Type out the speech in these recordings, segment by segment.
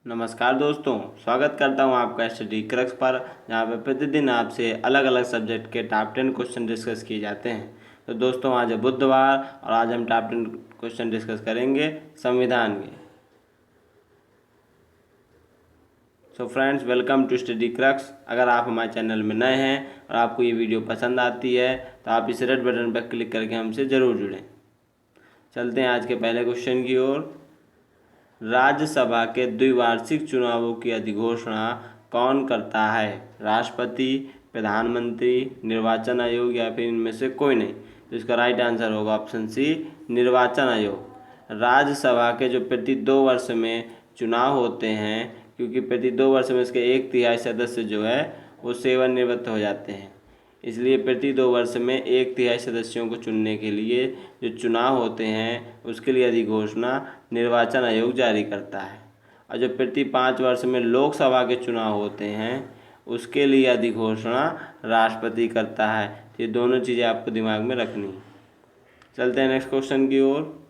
नमस्कार दोस्तों, स्वागत करता हूं आपका स्टडी क्रक्स पर, जहां पे प्रतिदिन आपसे अलग अलग सब्जेक्ट के टॉप 10 क्वेश्चन डिस्कस किए जाते हैं। तो दोस्तों, आज है बुधवार और आज हम टॉप 10 क्वेश्चन डिस्कस करेंगे संविधान के। So friends, welcome to Study Crux. अगर आप हमारे चैनल में नए हैं और आपको ये वीडियो पसंद आती है तो आप इस रेड बटन पर क्लिक करके हमसे ज़रूर जुड़ें। चलते हैं आज के पहले क्वेश्चन की ओर। राज्यसभा के द्विवार्षिक चुनावों की अधिघोषणा कौन करता है? राष्ट्रपति, प्रधानमंत्री, निर्वाचन आयोग या फिर इनमें से कोई नहीं। तो इसका राइट आंसर होगा ऑप्शन सी, निर्वाचन आयोग। राज्यसभा के जो प्रति 2 वर्ष में चुनाव होते हैं, क्योंकि प्रति 2 वर्ष में इसके 1/3 सदस्य जो है वो सेवानिवृत्त हो जाते हैं, इसलिए प्रति 2 वर्ष में 1/3 सदस्यों को चुनने के लिए जो चुनाव होते हैं उसके लिए अधिघोषणा निर्वाचन आयोग जारी करता है। और जो प्रति 5 वर्ष में लोकसभा के चुनाव होते हैं उसके लिए अधिघोषणा राष्ट्रपति करता है। तो ये दोनों चीज़ें आपको दिमाग में रखनी है। चलते हैं नेक्स्ट क्वेश्चन की ओर।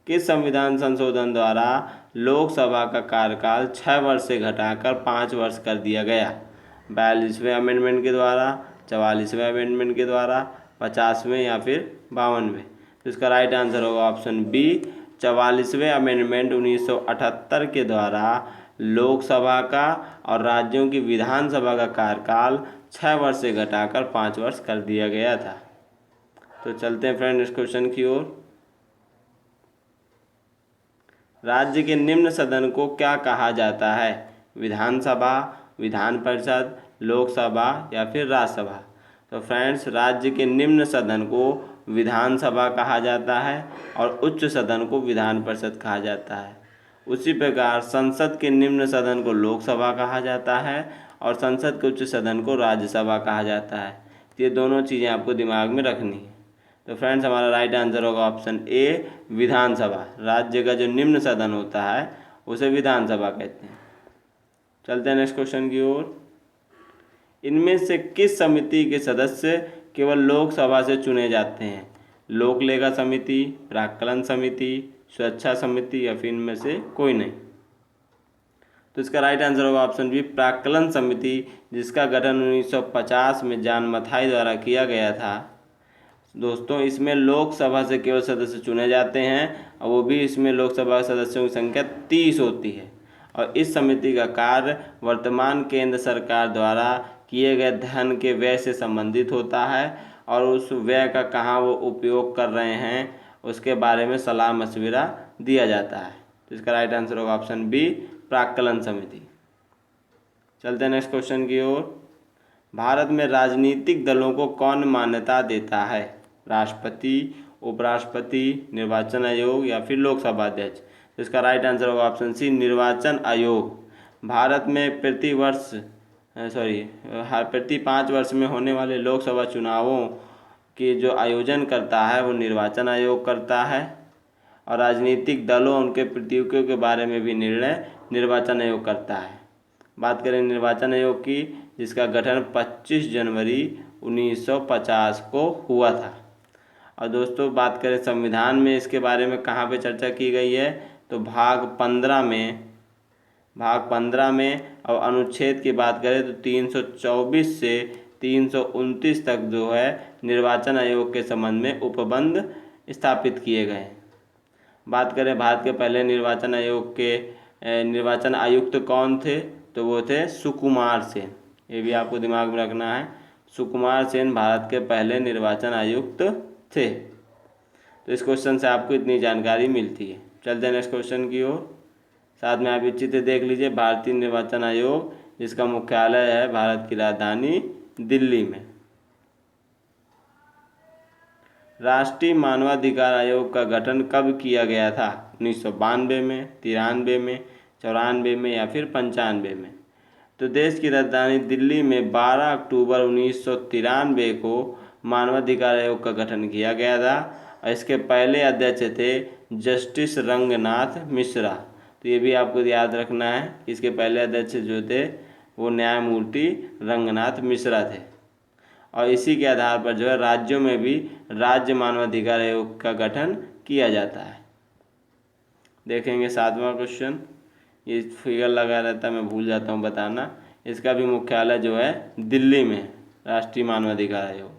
किस संविधान संशोधन द्वारा लोकसभा का कार्यकाल 6 वर्ष से घटाकर 5 वर्ष कर दिया गया? 42वें अमेंडमेंट के द्वारा, 44वें अमेंडमेंट के द्वारा, 50वें या फिर 52वें। तो इसका राइट आंसर होगा ऑप्शन बी, 44वें अमेंडमेंट 1978 के द्वारा लोकसभा का और राज्यों की विधानसभा का कार्यकाल 6 वर्ष से घटाकर 5 वर्ष कर दिया गया था। तो चलते हैं फ्रेंड इस क्वेश्चन की ओर। राज्य के निम्न सदन को क्या कहा जाता है? विधानसभा, विधान परिषद, लोकसभा या फिर राज्यसभा। तो फ्रेंड्स, राज्य के निम्न सदन को विधानसभा कहा जाता है और उच्च सदन को विधान परिषद कहा जाता है। उसी प्रकार संसद के निम्न सदन को लोकसभा कहा जाता है और संसद के उच्च सदन को राज्यसभा कहा जाता है। तो ये दोनों चीज़ें आपको दिमाग में रखनी है। तो फ्रेंड्स, हमारा राइट आंसर होगा ऑप्शन ए, विधानसभा। राज्य का जो निम्न सदन होता है उसे विधानसभा कहते हैं। चलते हैं नेक्स्ट क्वेश्चन की ओर। इनमें से किस समिति के सदस्य केवल लोकसभा से चुने जाते हैं? लोक लेखा समिति, प्राक्कलन समिति, सुरक्षा समिति या फिर इनमें से कोई नहीं। तो इसका राइट आंसर होगा ऑप्शन बी, प्राक्कलन समिति, जिसका गठन 1950 में जॉन मथाई द्वारा किया गया था। दोस्तों, इसमें लोकसभा से केवल सदस्य चुने जाते हैं और वो भी इसमें लोकसभा सदस्यों की संख्या 30 होती है। और इस समिति का कार्य वर्तमान केंद्र सरकार द्वारा किए गए धन के व्यय से संबंधित होता है और उस व्यय का कहाँ वो उपयोग कर रहे हैं उसके बारे में सलाह मशविरा दिया जाता है। तो इसका राइट आंसर होगा ऑप्शन बी, प्राक्कलन समिति। चलते हैं नेक्स्ट क्वेश्चन की ओर। भारत में राजनीतिक दलों को कौन मान्यता देता है? राष्ट्रपति, उपराष्ट्रपति, निर्वाचन आयोग या फिर लोकसभा अध्यक्ष। तो इसका राइट आंसर होगा ऑप्शन सी, निर्वाचन आयोग। भारत में प्रति 5 वर्ष में होने वाले लोकसभा चुनावों के जो आयोजन करता है वो निर्वाचन आयोग करता है और राजनीतिक दलों उनके प्रतियोगियों के बारे में भी निर्णय निर्वाचन आयोग करता है। बात करें निर्वाचन आयोग की, जिसका गठन 25 जनवरी 1950 को हुआ था। और दोस्तों, बात करें संविधान में इसके बारे में कहाँ पे चर्चा की गई है, तो भाग 15 में और अनुच्छेद की बात करें तो 324 से 329 तक जो है निर्वाचन आयोग के संबंध में उपबंध स्थापित किए गए हैं। बात करें भारत के पहले निर्वाचन आयोग के निर्वाचन आयुक्त कौन थे, तो वो थे सुकुमार सेन। ये भी आपको दिमाग में रखना है, सुकुमार सेन भारत के पहले निर्वाचन आयुक्त थे। तो इस क्वेश्चन से आपको इतनी जानकारी मिलती है। चलते हैं नेक्स्ट क्वेश्चन की ओर। साथ में आप ये चित्र देख लीजिए, भारतीय निर्वाचन आयोग, जिसका मुख्यालय है भारत की राजधानी दिल्ली में। राष्ट्रीय मानवाधिकार आयोग का गठन कब किया गया था? 1992 में, 93 में, 94 में या फिर 95 में। तो देश की राजधानी दिल्ली में 12 अक्टूबर 1993 को मानवाधिकार आयोग का गठन किया गया था और इसके पहले अध्यक्ष थे जस्टिस रंगनाथ मिश्रा। तो ये भी आपको याद रखना है कि इसके पहले अध्यक्ष जो थे वो न्यायमूर्ति रंगनाथ मिश्रा थे। और इसी के आधार पर जो है राज्यों में भी राज्य मानवाधिकार आयोग का गठन किया जाता है। देखेंगे 7वां क्वेश्चन, ये फिगर लगा रहता है, मैं भूल जाता हूँ बताना। इसका भी मुख्यालय जो है दिल्ली में है, राष्ट्रीय मानवाधिकार आयोग।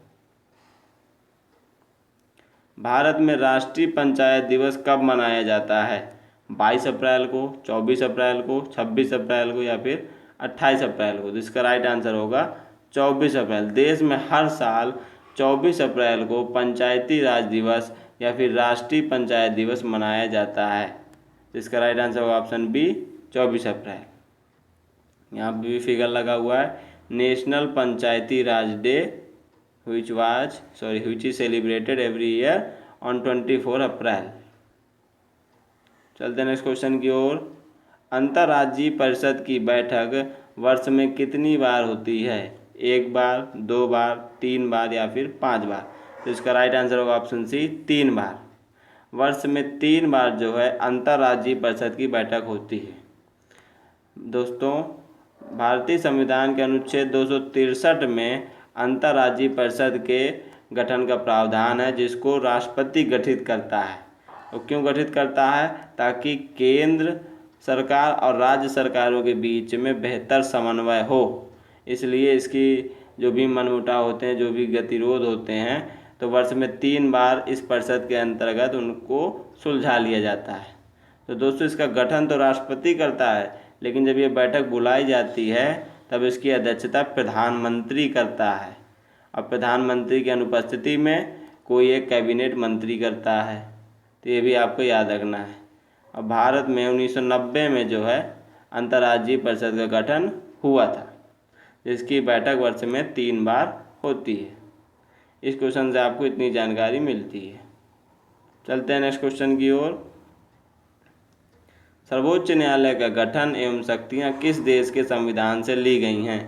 भारत में राष्ट्रीय पंचायत दिवस कब मनाया जाता है? 22 अप्रैल को, 24 अप्रैल को, 26 अप्रैल को या फिर 28 अप्रैल को? तो इसका राइट आंसर होगा 24 अप्रैल। देश में हर साल 24 अप्रैल को पंचायती राज दिवस या फिर राष्ट्रीय पंचायत दिवस मनाया जाता है। तो इसका राइट आंसर होगा ऑप्शन बी, 24 अप्रैल। यहाँ पे भी फिगर लगा हुआ है, national Panchayati Raj day which is celebrated every year on 24 अप्रैल। चलते हैं नेक्स्ट क्वेश्चन की ओर। अंतर्राज्यीय परिषद की बैठक वर्ष में कितनी बार होती है? 1 बार, 2 बार, 3 बार या फिर 5 बार? तो इसका राइट आंसर होगा ऑप्शन सी, 3 बार। वर्ष में 3 बार जो है अंतर्राज्यीय परिषद की बैठक होती है। दोस्तों, भारतीय संविधान के अनुच्छेद 263 में अंतर्राज्यीय परिषद के गठन का प्रावधान है, जिसको राष्ट्रपति गठित करता है। और क्यों गठित करता है? ताकि केंद्र सरकार और राज्य सरकारों के बीच में बेहतर समन्वय हो। इसलिए इसकी जो भी मनमुटाव होते हैं, जो भी गतिरोध होते हैं, तो वर्ष में 3 बार इस परिषद के अंतर्गत उनको सुलझा लिया जाता है। तो दोस्तों, इसका गठन तो राष्ट्रपति करता है, लेकिन जब ये बैठक बुलाई जाती है तब इसकी अध्यक्षता प्रधानमंत्री करता है। अब प्रधानमंत्री की अनुपस्थिति में कोई एक कैबिनेट मंत्री करता है। तो ये भी आपको याद रखना है। अब भारत में 1990 में जो है अंतर्राज्यीय परिषद का गठन हुआ था, जिसकी बैठक वर्ष में 3 बार होती है। इस क्वेश्चन से आपको इतनी जानकारी मिलती है। चलते हैं नेक्स्ट क्वेश्चन की ओर। सर्वोच्च न्यायालय का गठन एवं शक्तियाँ किस देश के संविधान से ली गई हैं?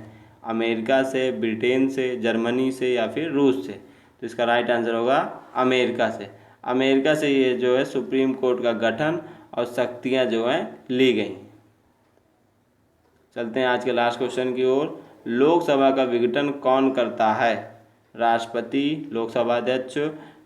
अमेरिका से, ब्रिटेन से, जर्मनी से या फिर रूस से? तो इसका राइट आंसर होगा अमेरिका से। अमेरिका से ये जो है सुप्रीम कोर्ट का गठन और शक्तियाँ जो हैं ली गई। चलते हैं आज के लास्ट क्वेश्चन की ओर। लोकसभा का विघटन कौन करता है? राष्ट्रपति, लोकसभा अध्यक्ष,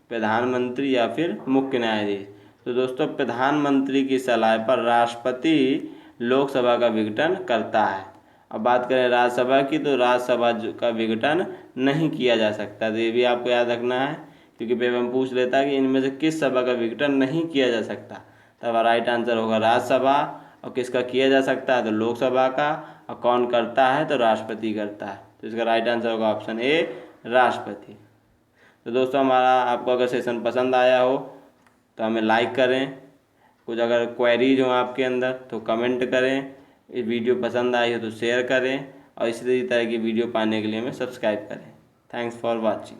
प्रधानमंत्री या फिर मुख्य न्यायाधीश? तो दोस्तों, प्रधानमंत्री की सलाह पर राष्ट्रपति लोकसभा का विघटन करता है। अब बात करें राज्यसभा की, तो राज्यसभा का विघटन नहीं किया जा सकता। तो ये भी आपको याद रखना है, क्योंकि पेपर में पूछ लेता है कि इनमें से किस सभा का विघटन नहीं किया जा सकता। तब राइट आंसर होगा राज्यसभा। और किसका किया जा सकता है? तो लोकसभा का। और कौन करता है? तो राष्ट्रपति करता है। तो इसका राइट आंसर होगा ऑप्शन ए, राष्ट्रपति। तो दोस्तों, हमारा आपको अगर सेशन पसंद आया हो तो हमें लाइक करें। कुछ अगर क्वेरीज हो आपके अंदर तो कमेंट करें। इस वीडियो पसंद आई हो तो शेयर करें, और इसी तरह की वीडियो पाने के लिए हमें सब्सक्राइब करें। Thanks for watching.